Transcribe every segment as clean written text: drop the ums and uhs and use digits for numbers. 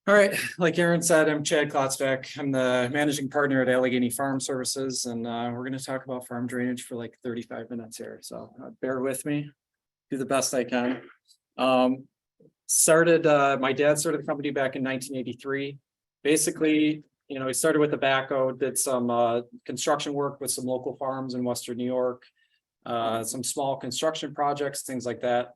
All right, like Aaron said, I'm Chad Klotzbach. I'm the managing partner at Alleghany Services, and we're going to talk about farm drainage for like 35 minutes here. So bear with me, do the best I can. My dad started the company back in 1983. Basically, he started with the backhoe, did some construction work with some local farms in Western New York, some small construction projects, things like that.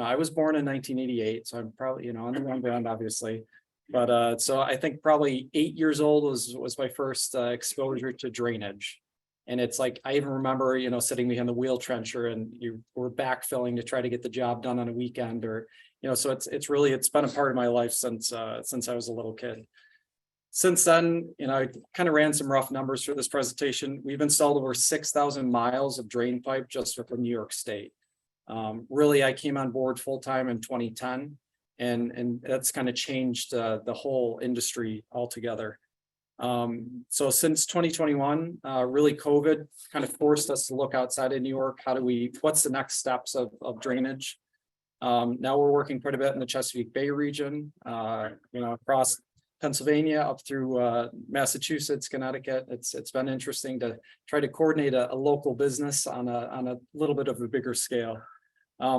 I was born in 1988, so I'm probably, on the wrong ground, obviously. But so I think probably 8 years old was my first exposure to drainage. And it's like, I even remember, sitting behind the wheel trencher and you were backfilling to try to get the job done on a weekend or, so it's been a part of my life since I was a little kid. Since then, I kind of ran some rough numbers for this presentation. We've installed over 6,000 miles of drain pipe just within New York State. Really, I came on board full time in 2010. And that's kind of changed the whole industry altogether. So since 2021, really COVID kind of forced us to look outside of New York. What's the next steps of drainage? Now we're working quite a bit in the Chesapeake Bay region, across Pennsylvania up through Massachusetts, Connecticut. It's been interesting to try to coordinate a local business on a little bit of a bigger scale.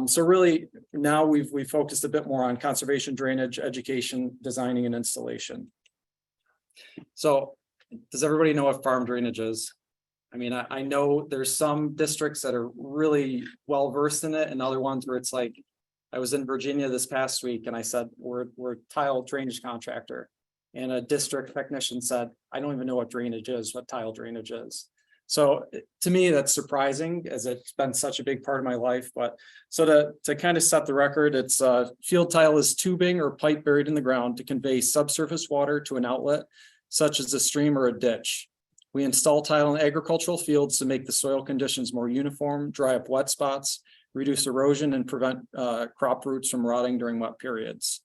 So really now we've focused a bit more on conservation, drainage, education, designing, and installation. So does everybody know what farm drainage is? I mean, I know there's some districts that are really well versed in it and other ones where it's like, I was in Virginia this past week and I said, we're a tile drainage contractor. And a district technician said, I don't even know what drainage is, what tile drainage is. So to me, that's surprising as it's been such a big part of my life. But so to kind of set the record, it's field tile is tubing or pipe buried in the ground to convey subsurface water to an outlet, such as a stream or a ditch. We install tile in agricultural fields to make the soil conditions more uniform, dry up wet spots, reduce erosion, and prevent crop roots from rotting during wet periods.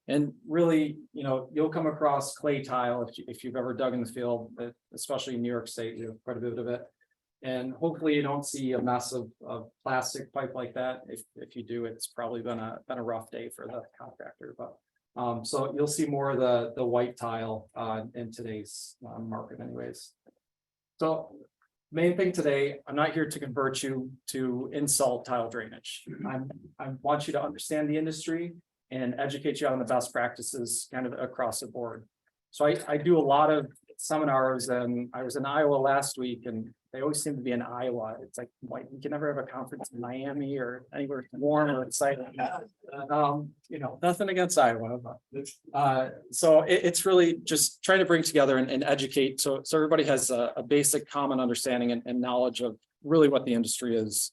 And really, you'll come across clay tile if you've ever dug in the field, especially in New York State, you have quite a bit of it. And hopefully you don't see a mess of plastic pipe like that. If you do, it's probably been a rough day for the contractor. But so you'll see more of the white tile in today's market anyways. So main thing today, I'm not here to convert you to install tile drainage. I want you to understand the industry and educate you on the best practices kind of across the board. So I do a lot of seminars, and I was in Iowa last week, and they always seem to be in Iowa. It's like, why we can never have a conference in Miami or anywhere warm or exciting. Nothing against Iowa, but so it's really just trying to bring together and educate so everybody has a basic common understanding and knowledge of really what the industry is.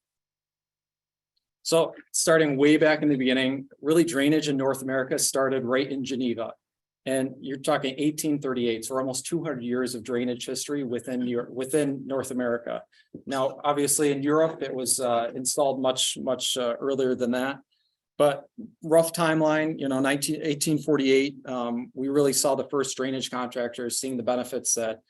So starting way back in the beginning, really drainage in North America started right in Geneva. And you're talking 1838, so almost 200 years of drainage history within North America. Now, obviously in Europe, it was installed much earlier than that. But rough timeline, 1848, we really saw the first drainage contractors seeing the benefits that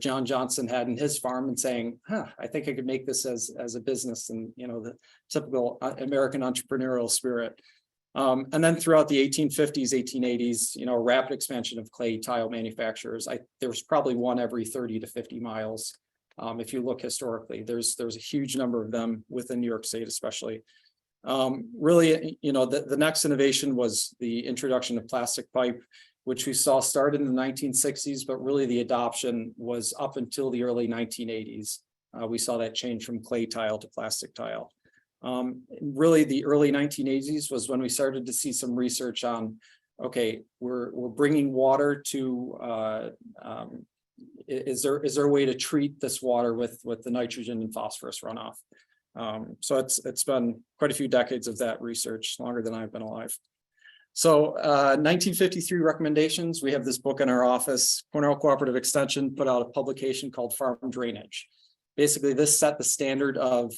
John Johnson had in his farm and saying, I think I could make this as a business, and the typical American entrepreneurial spirit. And then throughout the 1850s, 1880s, rapid expansion of clay tile manufacturers. There was probably one every 30 to 50 miles. If you look historically, there's a huge number of them within New York State, especially. Really, the next innovation was the introduction of plastic pipe, which we saw started in the 1960s, but really the adoption was up until the early 1980s. We saw that change from clay tile to plastic tile. Really, the early 1980s was when we started to see some research on, okay, we're bringing water to, is there a way to treat this water with the nitrogen and phosphorus runoff? So it's been quite a few decades of that research, longer than I've been alive. So 1953 recommendations, we have this book in our office. Cornell Cooperative Extension put out a publication called Farm Drainage. Basically, this set the standard of,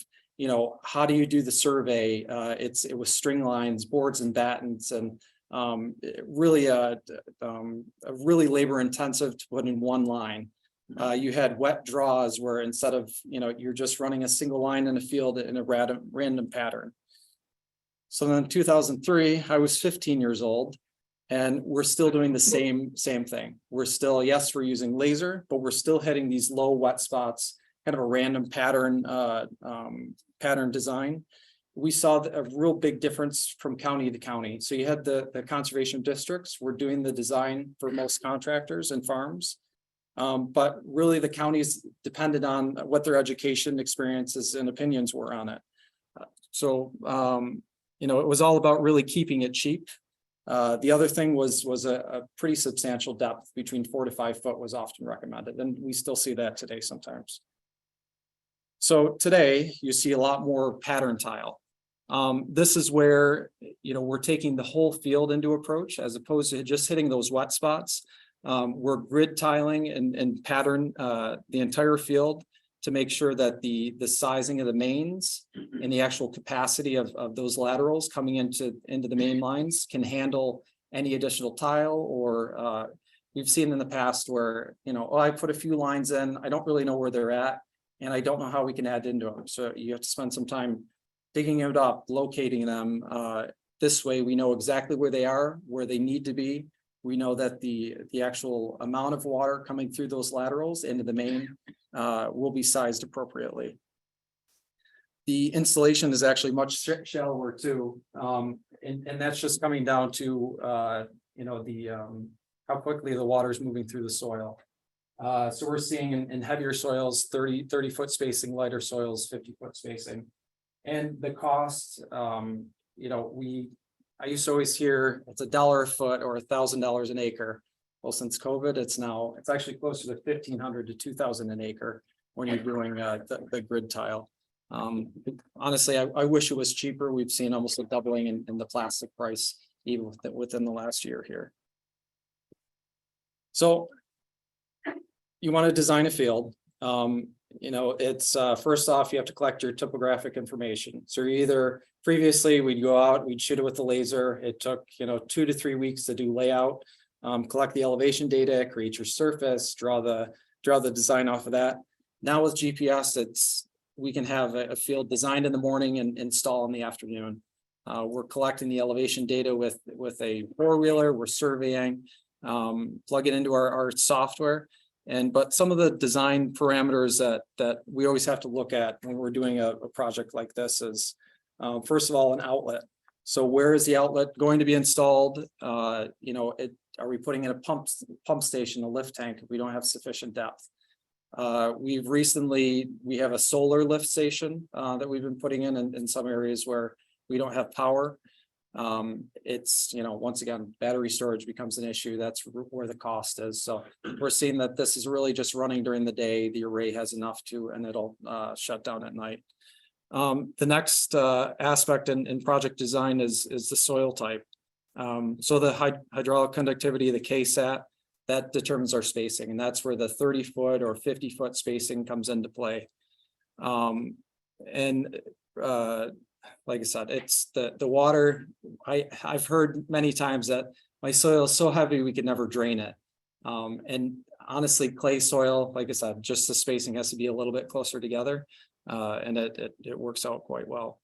how do you do the survey? It was string lines, boards and battens, and really labor intensive to put in one line. You had wet draws where instead of, you're just running a single line in a field in a random pattern. So then in 2003, I was 15 years old, And we're still doing the same thing. We're still, yes, we're using laser, but we're still hitting these low wet spots, kind of a random pattern design. We saw a real big difference from county to county. So you had the conservation districts were doing the design for most contractors and farms. But really the counties depended on what their education experiences and opinions were on it. It was all about really keeping it cheap. The other thing was a pretty substantial depth, between 4 to 5 foot was often recommended, and we still see that today sometimes. So today you see a lot more pattern tile. This is where, we're taking the whole field into approach as opposed to just hitting those wet spots. We're grid tiling and pattern the entire field to make sure that the sizing of the mains and the actual capacity of those laterals coming into the main lines can handle any additional tile. Or we've seen in the past where, I put a few lines in, I don't really know where they're at, and I don't know how we can add into them. So you have to spend some time digging it up, locating them. This way we know exactly where they are, where they need to be. We know that the actual amount of water coming through those laterals into the main will be sized appropriately. The installation is actually much shallower too. And that's just coming down to, how quickly the water is moving through the soil. So we're seeing in heavier soils, 30 foot spacing, lighter soils, 50 foot spacing. And the cost, I used to always hear it's $1 a foot or $1,000 an acre. Well, since COVID, it's actually closer to $1,500 to $2,000 an acre when you're doing the grid tile. Honestly, I wish it was cheaper. We've seen almost a doubling in the plastic price even within the last year here. So you want to design a field. It's first off, you have to collect your topographic information. So either previously we'd go out, we'd shoot it with the laser. It took, 2 to 3 weeks to do layout, collect the elevation data, create your surface, draw the design off of that. Now with GPS, we can have a field designed in the morning and install in the afternoon. We're collecting the elevation data with a 4-wheeler, we're surveying, plug it into our software. But some of the design parameters that we always have to look at when we're doing a project like this is, first of all, an outlet. So where is the outlet going to be installed? Are we putting in a pump station, a lift tank if we don't have sufficient depth? We have a solar lift station that we've been putting in some areas where we don't have power. Once again, battery storage becomes an issue. That's where the cost is. So we're seeing that this is really just running during the day. The array has enough and it'll shut down at night. The next aspect in project design is the soil type. So the hydraulic conductivity, the KSAT, that determines our spacing, and that's where the 30 foot or 50 foot spacing comes into play. Like I said, it's the water. I've heard many times that my soil is so heavy we could never drain it. And honestly, clay soil, like I said, just the spacing has to be a little bit closer together, and it works out quite well.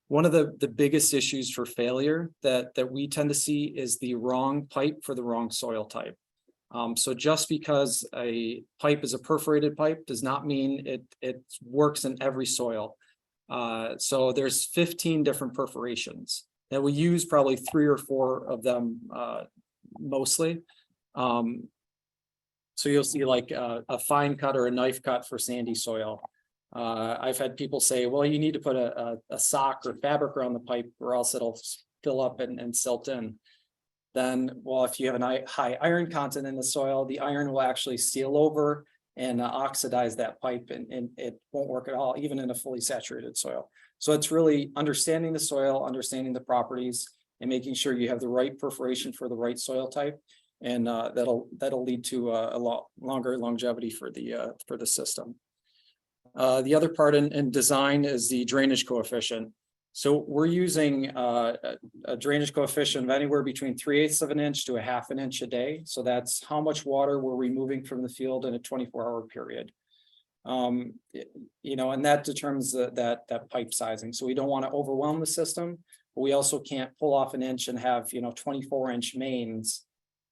One of the biggest issues for failure that we tend to see is the wrong pipe for the wrong soil type. So just because a pipe is a perforated pipe does not mean it works in every soil. So there's 15 different perforations that we use, probably 3 or 4 of them mostly. So you'll see like a fine cut or a knife cut for sandy soil. I've had people say, well, you need to put a sock or fabric around the pipe or else it'll fill up and silt in. Then, well, if you have a high iron content in the soil, the iron will actually seal over and oxidize that pipe, and it won't work at all, even in a fully saturated soil. So it's really understanding the soil, understanding the properties, and making sure you have the right perforation for the right soil type, and that'll lead to a lot longer longevity for the system. The other part in design is the drainage coefficient. So we're using a drainage coefficient of anywhere between 3/8 of an inch to 1/2 inch a day. So that's how much water we're removing from the field in a 24-hour period. And that determines that pipe sizing. So we don't want to overwhelm the system. but we also can't pull off an inch and have, 24-inch mains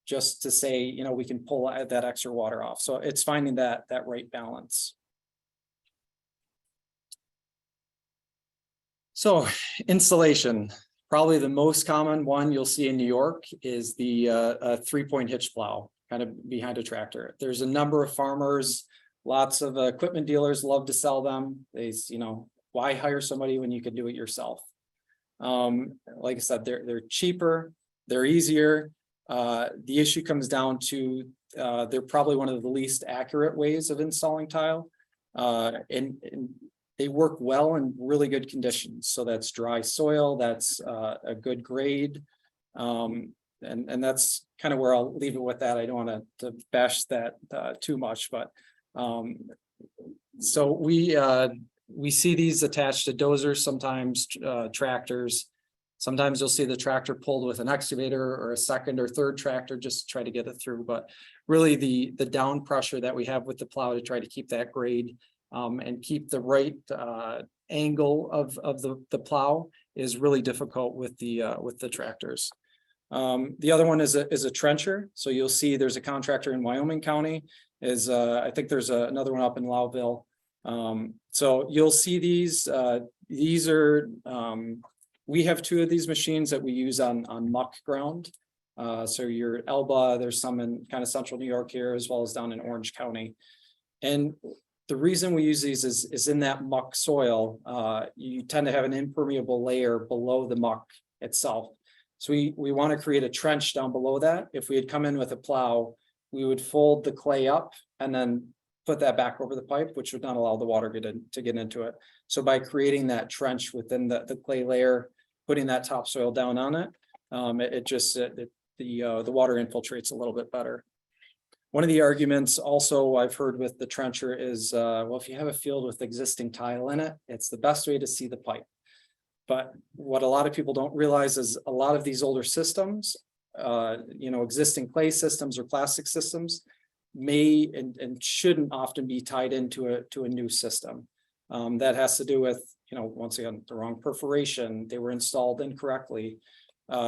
just to say, we can pull that extra water off. So it's finding that right balance. So installation, probably the most common one you'll see in New York is the 3-point hitch plow, kind of behind a tractor. There's a number of farmers, lots of equipment dealers love to sell them. They, why hire somebody when you can do it yourself? Like I said, they're cheaper, they're easier. The issue comes down to they're probably one of the least accurate ways of installing tile. And they work well in really good conditions. So that's dry soil, that's a good grade. And that's kind of where I'll leave it with that. I don't want to bash that too much, but so we see these attached to dozers, sometimes tractors. Sometimes you'll see the tractor pulled with an excavator or a second or third tractor just to try to get it through. But really the down pressure that we have with the plow to try to keep that grade and keep the right angle of the plow is really difficult with the tractors. The other one is a trencher. So you'll see there's a contractor in Wyoming County. I think there's another one up in Lowville. So you'll see these. These are we have 2 of these machines that we use on muck ground. So your Elba, there's some in kind of central New York here, as well as down in Orange County. And the reason we use these is in that muck soil, you tend to have an impermeable layer below the muck itself. So we want to create a trench down below that. If we had come in with a plow, we would fold the clay up and then put that back over the pipe, which would not allow the water to get into it. So by creating that trench within the clay layer, putting that topsoil down on it, the water infiltrates a little bit better. One of the arguments also I've heard with the trencher is, well, if you have a field with existing tile in it, it's the best way to see the pipe. But what a lot of people don't realize is a lot of these older systems, existing clay systems or plastic systems may and shouldn't often be tied into a new system. That has to do with, once again, the wrong perforation, they were installed incorrectly.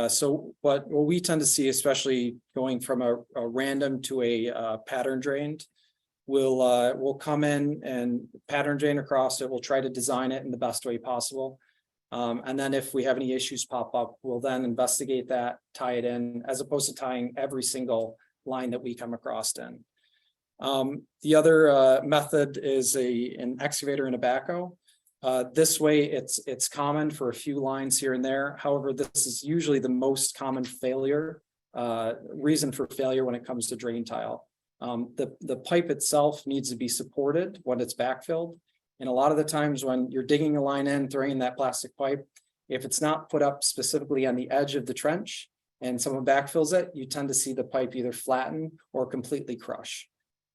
So what we tend to see, especially going from a random to a pattern drained, we'll come in and pattern drain across it. We'll try to design it in the best way possible. And then if we have any issues pop up, we'll then investigate that, tie it in, as opposed to tying every single line that we come across in. The other method is an excavator and a backhoe. This way it's common for a few lines here and there. However, this is usually the most common reason for failure when it comes to drain tile. The pipe itself needs to be supported when it's backfilled. And a lot of the times when you're digging a line in, throwing that plastic pipe, if it's not put up specifically on the edge of the trench and someone backfills it, you tend to see the pipe either flatten or completely crush.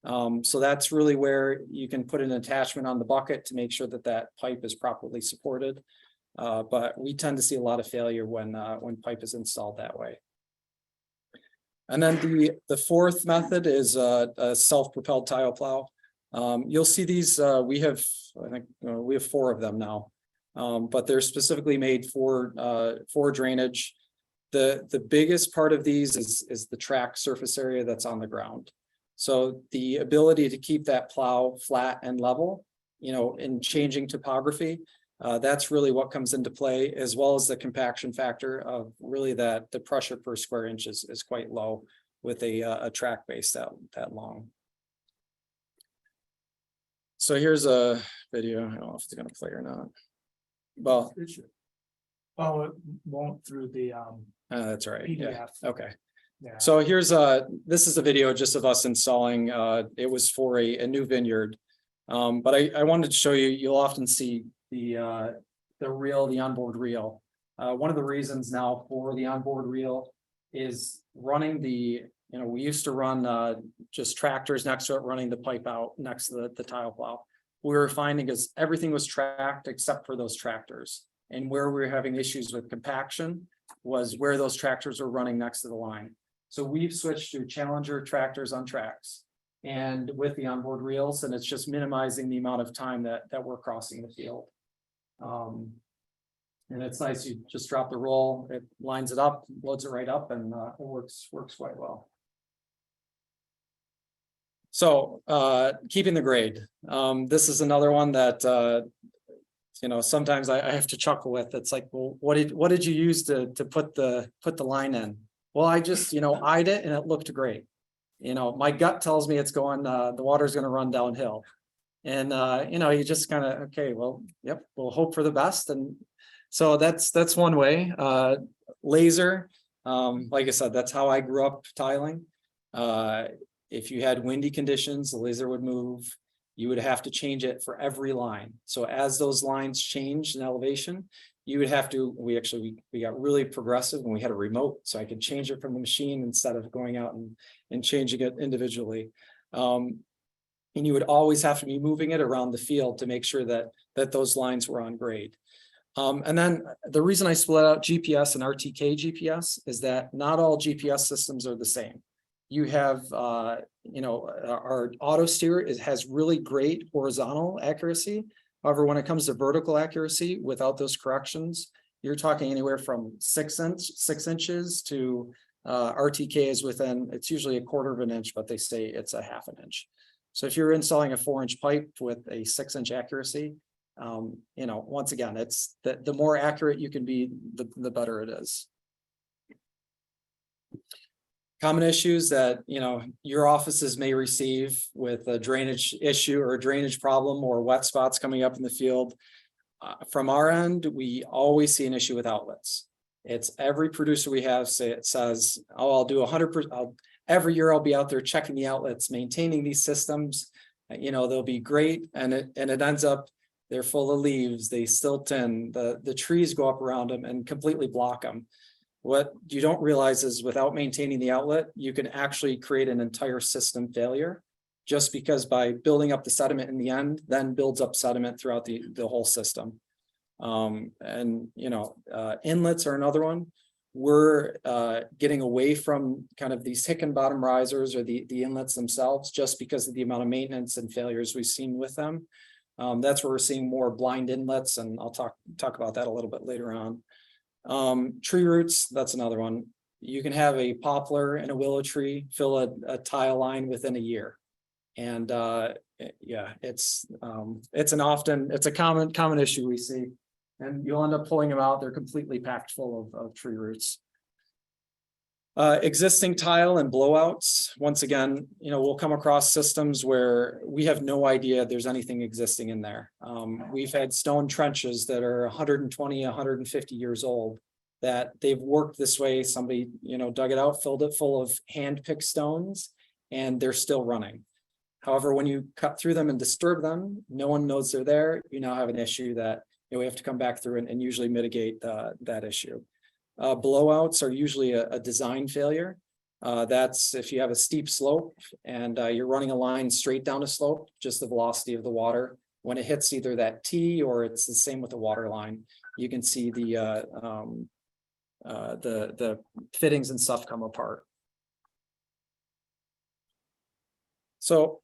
So that's really where you can put an attachment on the bucket to make sure that pipe is properly supported. But we tend to see a lot of failure when pipe is installed that way. And then the fourth method is a self-propelled tile plow. You'll see these, I think we have 4 of them now, but they're specifically made for drainage. The biggest part of these is the track surface area that's on the ground. So the ability to keep that plow flat and level, in changing topography, that's really what comes into play, as well as the compaction factor of really that the pressure per square inch is quite low with a track base that long. So here's a video. I don't know if it's going to play or not. Well, it should. Oh, it won't through the that's right. PDF. Yeah. Okay. Yeah. So here's this is a video just of us installing. It was for a new vineyard, but I wanted to show you. You'll often see the onboard reel. One of the reasons now for the onboard reel is running we used to run just tractors next to it, running the pipe out next to the tile plow. We were finding is everything was tracked except for those tractors, and where we were having issues with compaction was where those tractors are running next to the line. So we've switched to Challenger tractors on tracks and with the onboard reels, and it's just minimizing the amount of time that we're crossing the field. And And it's nice, you just drop the roll, it lines it up, loads it right up, and it works quite well. So keeping the grade. This is another one that sometimes I have to chuckle with. It's like, well, what did you use to put the line in? Well, I just eyed it and it looked great. My gut tells me it's going, the water's going to run downhill. And you just kind of, okay, well, yep, we'll hope for the best. And so that's one way. Laser, like I said, that's how I grew up tiling. If you had windy conditions, the laser would move. You would have to change it for every line. So as those lines changed in elevation, you would have to, we got really progressive and we had a remote, so I could change it from the machine instead of going out and changing it individually. And you would always have to be moving it around the field to make sure that those lines were on grade. And then the reason I split out GPS and RTK GPS is that not all GPS systems are the same. You have, our auto steer has really great horizontal accuracy. However, when it comes to vertical accuracy, without those corrections, you're talking anywhere from 6 inches to RTK is within, it's usually 1/4 of an inch, but they say it's a 1/2 inch. So if you're installing a 4-inch pipe with a 6-inch accuracy, once again, it's the more accurate you can be, the better it is. Common issues that, your offices may receive with a drainage issue or a drainage problem or wet spots coming up in the field. From our end, we always see an issue with outlets. It's every producer we have says, oh, I'll do 100%. Every year I'll be out there checking the outlets, maintaining these systems. They'll be great. And it ends up, they're full of leaves, they silt in, the trees go up around them and completely block them. What you don't realize is without maintaining the outlet, you can actually create an entire system failure just because by building up the sediment in the end, then builds up sediment throughout the whole system. Inlets are another one. We're getting away from kind of these Hickenbottom risers or the inlets themselves just because of the amount of maintenance and failures we've seen with them. That's where we're seeing more blind inlets, and I'll talk about that a little bit later on. Tree roots, that's another one. You can have a poplar and a willow tree fill a tile line within a year. And it's a common issue we see, and you'll end up pulling them out. They're completely packed full of tree roots. Existing tile and blowouts. Once again, we'll come across systems where we have no idea there's anything existing in there. We've had stone trenches that are 120, 150 years old that they've worked this way. Somebody, dug it out, filled it full of hand-picked stones, and they're still running. However, when you cut through them and disturb them, no one knows they're there. You now have an issue that we have to come back through and usually mitigate that issue. Blowouts are usually a design failure. That's if you have a steep slope and you're running a line straight down a slope, just the velocity of the water. When it hits either that T or it's the same with the water line, you can see the fittings and stuff come apart. So,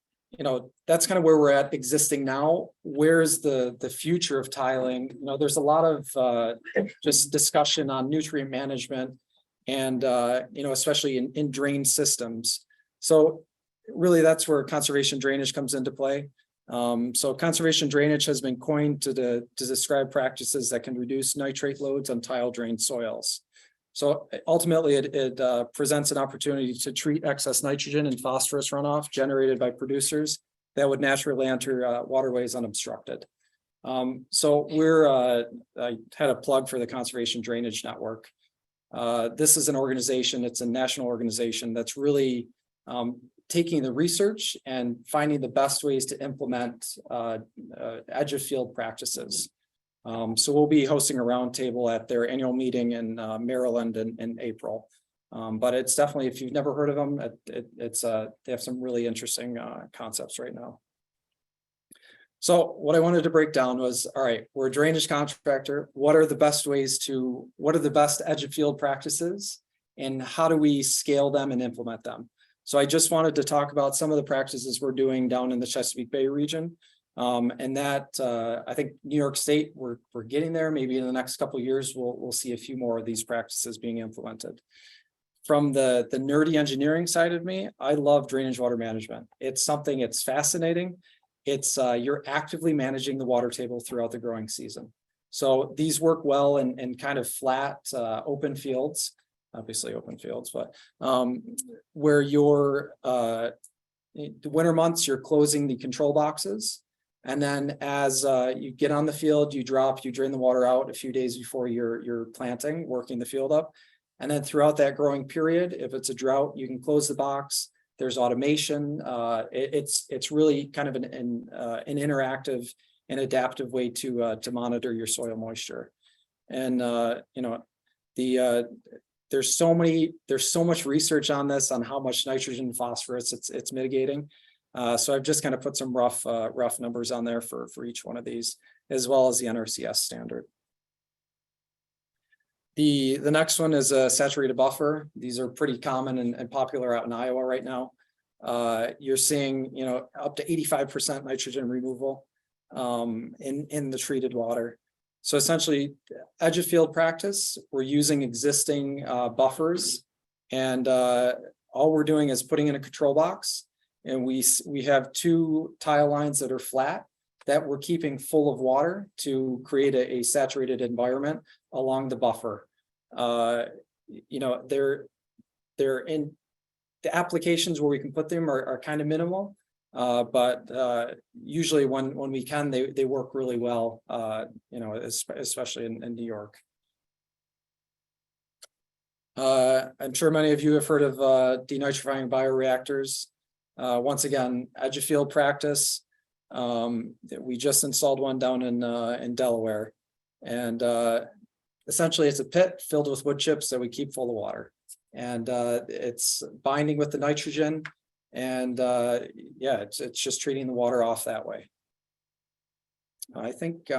that's kind of where we're at existing now. Where's the future of tiling? There's a lot of just discussion on nutrient management and, especially in drain systems. So really that's where conservation drainage comes into play. So conservation drainage has been coined to describe practices that can reduce nitrate loads on tile drained soils. So ultimately, it presents an opportunity to treat excess nitrogen and phosphorus runoff generated by producers that would naturally enter waterways unobstructed. So I had a plug for the Conservation Drainage Network. This is an organization, it's a national organization that's really taking the research and finding the best ways to implement edge of field practices. So we'll be hosting a roundtable at their annual meeting in Maryland in April. But it's definitely, if you've never heard of them, they have some really interesting concepts right now. So what I wanted to break down was, all right, we're a drainage contractor. What are the best edge of field practices and how do we scale them and implement them? So I just wanted to talk about some of the practices we're doing down in the Chesapeake Bay region. And that, I think New York State, we're getting there. Maybe in the next couple of years, we'll see a few more of these practices being implemented. From the nerdy engineering side of me, I love drainage water management. It's something, it's fascinating. It's you're actively managing the water table throughout the growing season. So these work well in kind of flat, open fields, obviously open fields, but where you're, the winter months, you're closing the control boxes. And then as you get on the field, you drain the water out a few days before you're planting, working the field up. And then throughout that growing period, if it's a drought, you can close the box. There's automation. It's really kind of an interactive and adaptive way to monitor your soil moisture. And there's so much research on this, on how much nitrogen and phosphorus it's mitigating. So I've just kind of put some rough numbers on there for each one of these, as well as the NRCS standard. The next one is a saturated buffer. These are pretty common and popular out in Iowa right now. You're seeing, up to 85% nitrogen removal in the treated water. So essentially, edge of field practice, we're using existing buffers, and all we're doing is putting in a control box, and we have 2 tile lines that are flat that we're keeping full of water to create a saturated environment along the buffer. They're in the applications where we can put them are kind of minimal, but usually when we can, they work really well, especially in New York. I'm sure many of you have heard of denitrifying bioreactors. Once again, edge of field practice. We just installed one down in Delaware, and essentially it's a pit filled with wood chips that we keep full of water, and it's binding with the nitrogen, and it's just treating the water off that way. I think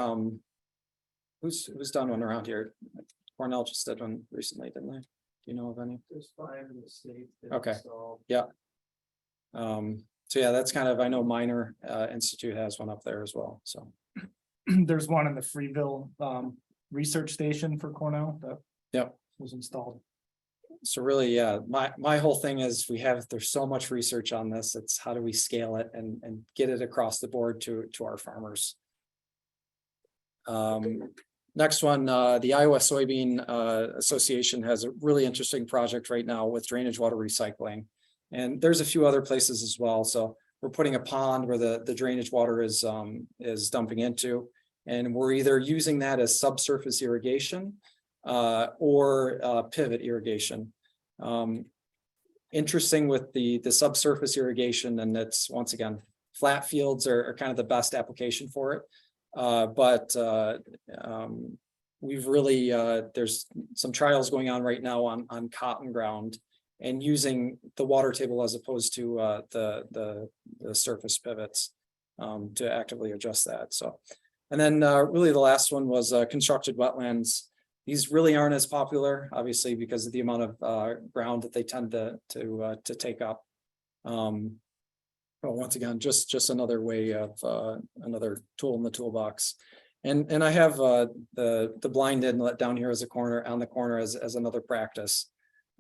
who's done one around here? Cornell just did one recently, didn't they? Do you know of any? There's 5 in the state. Okay. Yeah. So yeah, that's kind of, I know Minor Institute has one up there as well. So There's one in the Freeville research station for Cornell that was installed. So really, yeah, my whole thing is there's so much research on this. It's how do we scale it and get it across the board to our farmers. Next one, the Iowa Soybean Association has a really interesting project right now with drainage water recycling. And there's a few other places as well. So we're putting a pond where the drainage water is dumping into, and we're either using that as subsurface irrigation or pivot irrigation. Interesting with the subsurface irrigation, and that's, once again, flat fields are kind of the best application for it. But we've really there's some trials going on right now on cotton ground, and using the water table as opposed to the surface pivots to actively adjust that. So, and then really the last one was constructed wetlands. These really aren't as popular, obviously, because of the amount of ground that they tend to take up. But once again, just another way of another tool in the toolbox. And I have the blind inlet down here as on the corner as another practice.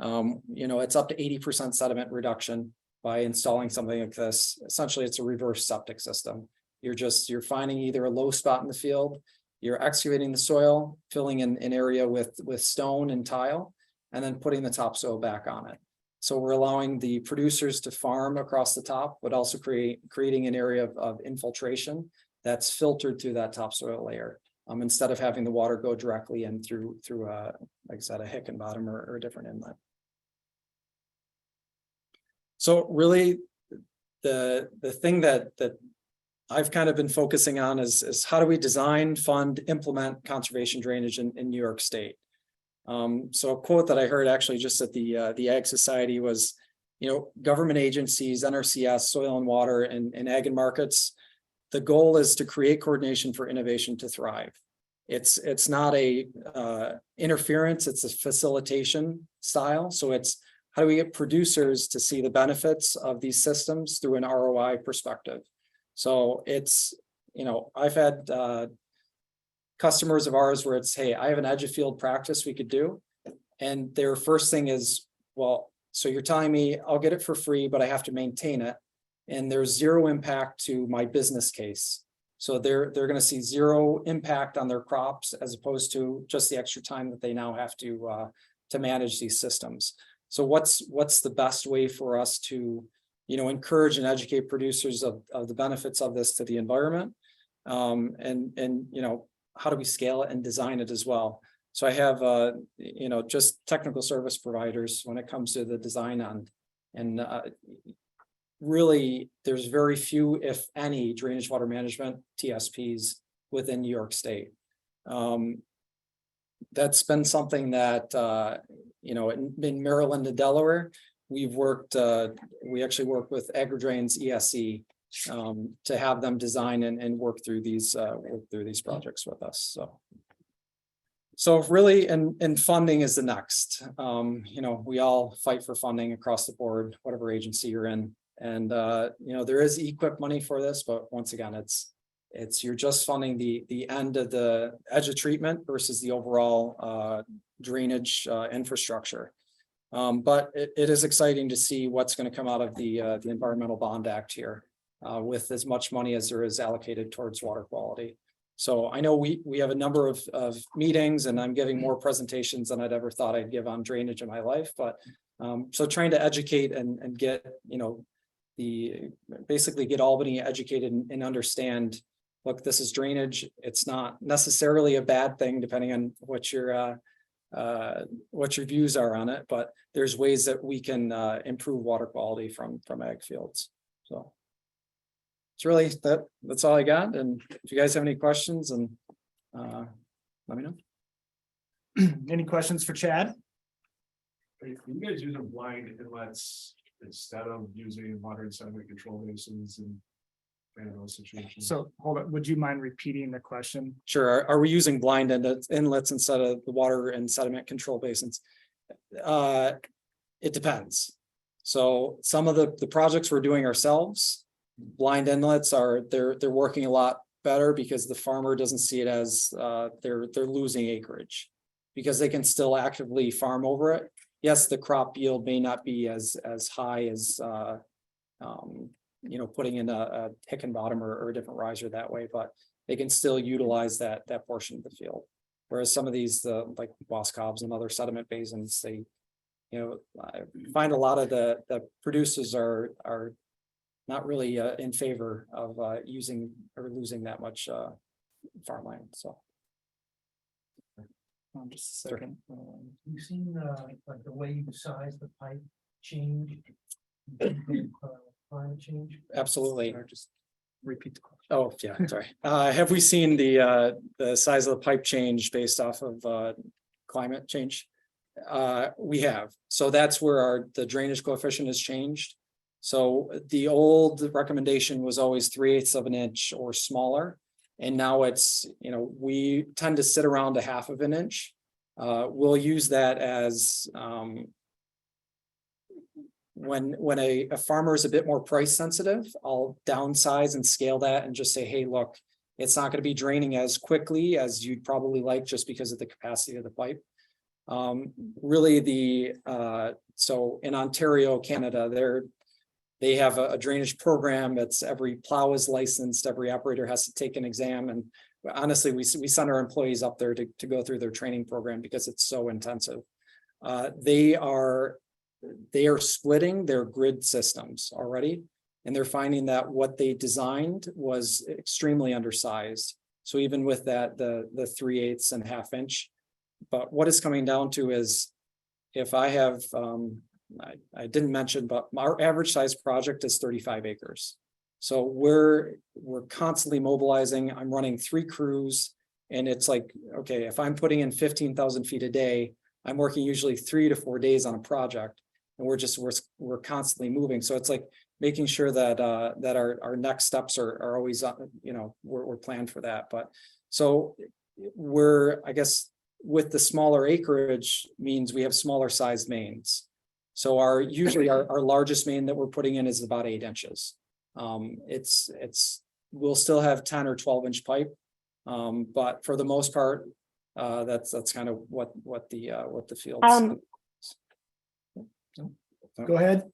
It's up to 80% sediment reduction by installing something like this. Essentially, it's a reverse septic system. You're finding either a low spot in the field, you're excavating the soil, filling in an area with stone and tile, and then putting the topsoil back on it. So we're allowing the producers to farm across the top, but also creating an area of infiltration that's filtered through that topsoil layer. Instead of having the water go directly in through like I said, a Hickenbottom or a different inlet. So really, the thing that I've kind of been focusing on is how do we design, fund, implement conservation drainage in New York State. So a quote that I heard actually just at the Ag Society was, government agencies, NRCS, soil and water, and ag and markets, the goal is to create coordination for innovation to thrive. It's not a interference, it's a facilitation style. So it's how do we get producers to see the benefits of these systems through an ROI perspective? So it's I've had customers of ours where it's, hey, I have an edge of field practice we could do. And their first thing is, well, so you're telling me I'll get it for free, but I have to maintain it. And there's zero impact to my business case. So they're going to see zero impact on their crops as opposed to just the extra time that they now have to manage these systems. So what's the best way for us to, encourage and educate producers of the benefits of this to the environment? And how do we scale it and design it as well? So I have, just technical service providers when it comes to the design on, and really there's very few, if any, drainage water management TSPs within New York State. That's been something that, in Maryland and Delaware, we've worked, we actually work with AgriDrain's ESE to have them design and work through these projects with us. So really, and funding is the next. We all fight for funding across the board, whatever agency you're in. And there is EQIP money for this, but once again, it's you're just funding the end of the edge of treatment versus the overall drainage infrastructure. But it is exciting to see what's going to come out of the Environmental Bond Act here with as much money as there is allocated towards water quality. So I know we have a number of meetings, and I'm giving more presentations than I'd ever thought I'd give on drainage in my life. But so trying to educate and get, basically get Albany educated and understand, look, this is drainage. It's not necessarily a bad thing, depending on what your views are on it, but there's ways that we can improve water quality from ag fields. So it's really that's all I got. And if you guys have any questions, and let me know. Any questions for Chad? Are you guys using blind inlets instead of using water and sediment control basins and those situations? So hold on, would you mind repeating the question? Sure. Are we using blind inlets instead of the water and sediment control basins? It depends. So some of the projects we're doing ourselves, blind inlets they're working a lot better because the farmer doesn't see it as they're losing acreage, because they can still actively farm over it. Yes, the crop yield may not be as high as putting in a Hickenbottom or a different riser that way, but they can still utilize that portion of the field. Whereas some of these like Wascobs and other sediment basins, they I find a lot of the producers are not really in favor of using or losing that much farmland. So just a second. You've seen like the way you size the pipe change, climate change? absolutely. Just repeat the question. Oh, yeah, sorry. Have we seen the size of the pipe change based off of climate change? We have. So that's where the drainage coefficient has changed. So the old recommendation was always 3/8 of an inch or smaller. And now it's, we tend to sit around 1/2 of an inch. We'll use that as when a farmer is a bit more price sensitive, I'll downsize and scale that and just say, hey, look, it's not going to be draining as quickly as you'd probably like just because of the capacity of the pipe. Really so in Ontario, Canada, they have a drainage program that's every plow is licensed, every operator has to take an exam. And honestly, we send our employees up there to go through their training program because it's so intensive. They are splitting their grid systems already, and they're finding that what they designed was extremely undersized. So even with that, the 3/8 and 1/2 inch, but what it's coming down to is if I have, I didn't mention, but our average size project is 35 acres. So we're constantly mobilizing. I'm running 3 crews, and it's like, okay, if I'm putting in 15,000 feet a day, I'm working usually 3 to 4 days on a project, and we're constantly moving. So it's like making sure that that our next steps are always, we're planned for that. But so I guess with the smaller acreage means we have smaller sized mains. So usually our largest main that we're putting in is about 8 inches. It's we'll still have 10 or 12-inch pipe. But for the most part, that's kind of what the field. Go ahead.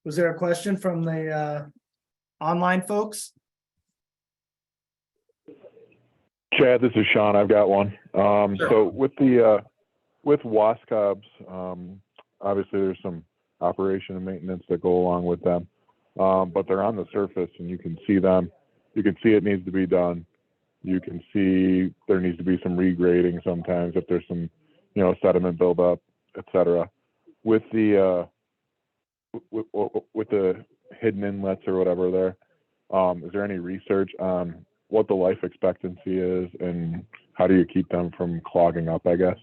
Was there a question from the online folks? Chad, this is Sean. I've got one. So with the with WASCOBs, obviously there's some operation and maintenance that go along with them, but they're on the surface and you can see them. You can see it needs to be done. You can see there needs to be some regrading sometimes if there's some, sediment buildup, etc. With the with the hidden inlets or whatever there, is there any research on what the life expectancy is and how do you keep them from clogging up, I guess?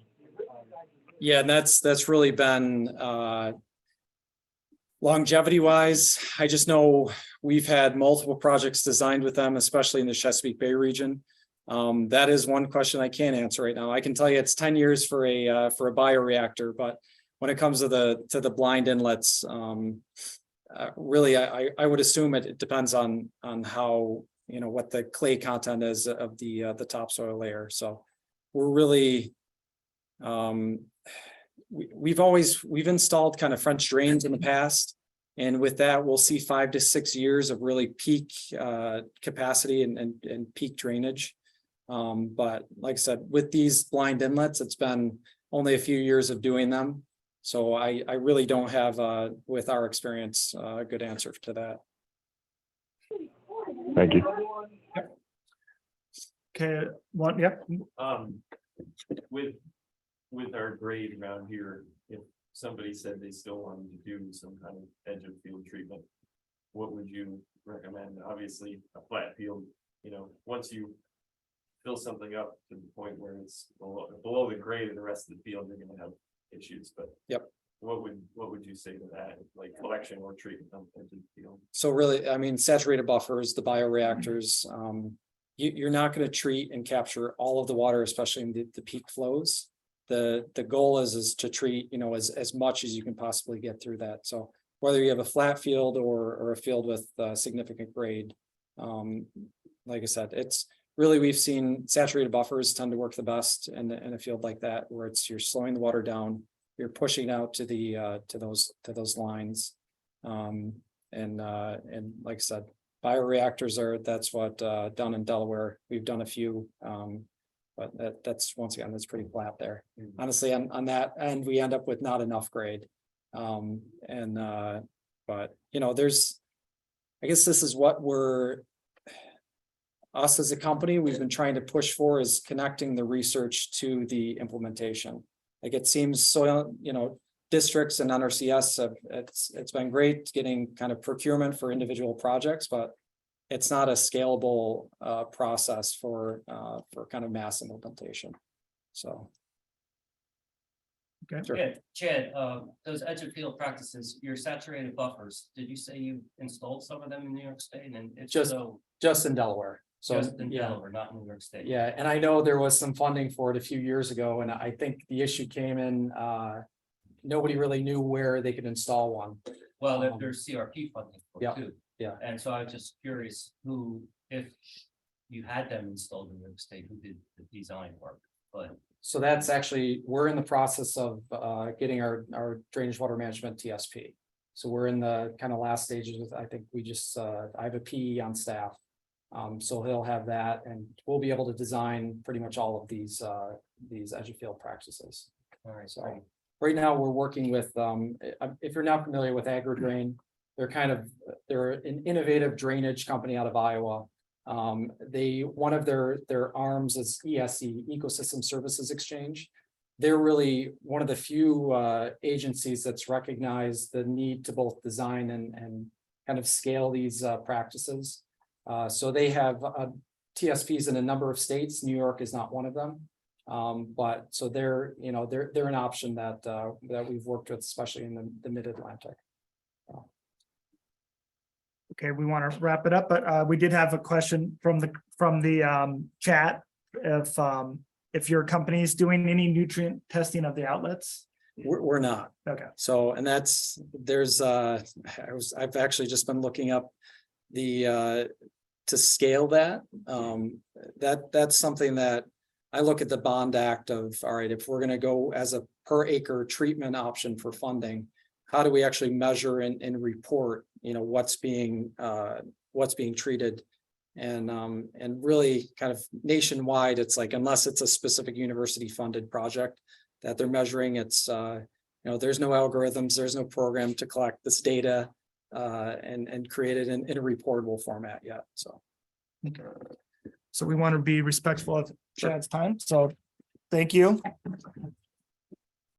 Yeah, and that's really been longevity wise. I just know we've had multiple projects designed with them, especially in the Chesapeake Bay region. That is one question I can't answer right now. I can tell you it's 10 years for a bioreactor, but when it comes to the blind inlets, really I would assume it depends on how, what the clay content is of the topsoil layer. So we're really we've installed kind of French drains in the past, and with that we'll see 5 to 6 years of really peak capacity and peak drainage. But like I said, with these blind inlets, it's been only a few years of doing them, so I really don't have with our experience a good answer to that. Thank you. Okay, one, yep. With our grade around here, if somebody said they still wanted to do some kind of edge of field treatment, what would you recommend? Obviously, a flat field, once you fill something up to the point where it's below the grade of the rest of the field, you're going to have issues. But yep, what would you say to that, like collection or treatment on the edge of the field? So really, I mean, saturated buffers, the bioreactors, you're not going to treat and capture all of the water, especially in the peak flows. The goal is to treat, as much as you can possibly get through that. So whether you have a flat field or a field with significant grade, like I said, it's really, we've seen saturated buffers tend to work the best in a field like that, where you're slowing the water down, you're pushing out to the to those lines, and like I said, bioreactors that's what done in Delaware. We've done a few, but that's once again, that's pretty flat there. Honestly, on that end, we end up with not enough grade, but there's, I guess this is what us as a company, we've been trying to push for, is connecting the research to the implementation. Like, it seems so, districts and NRCS it's been great getting kind of procurement for individual projects, but it's not a scalable process for kind of mass implementation. So. Okay. Sure. Yeah, Chad, those edge of field practices, your saturated buffers, did you say you installed some of them in New York State? And if so, just in Delaware. So just in Delaware, not in New York State. Yeah, and I know there was some funding for it a few years ago, and I think the issue came in, nobody really knew where they could install one. Well, there's CRP funding for it too. Yeah. And so I was just curious if you had them installed in New York State, who did the design work? But so that's actually, we're in the process of getting our drainage water management TSP. So we're in the kind of last stages with, I think we just, I have a PE on staff. So he'll have that, and we'll be able to design pretty much all of these edge of field practices. all right, So great. right now we're working with, if you're not familiar with AgriDrain, they're an innovative drainage company out of Iowa. One of their arms is ESE, Ecosystem Services Exchange. They're really one of the few agencies that's recognized the need to both design and kind of scale these practices. So they have TSPs in a number of states. New York is not one of them. But so they're an option that we've worked with, especially in the mid-Atlantic. Okay, we want to wrap it up, but we did have a question from the chat. If your company is doing any nutrient testing of the outlets, We're not. Okay. So, and I've actually just been looking up to scale that. That's something that I look at the bond act of, all right, if we're gonna go as a per acre treatment option for funding, how do we actually measure and report, what's being treated? And really kind of nationwide, it's like, unless it's a specific university funded project that they're measuring, it's, there's no algorithms, there's no program to collect this data and create it in a reportable format yet, so. So we want to be respectful of Chad's time, so thank you.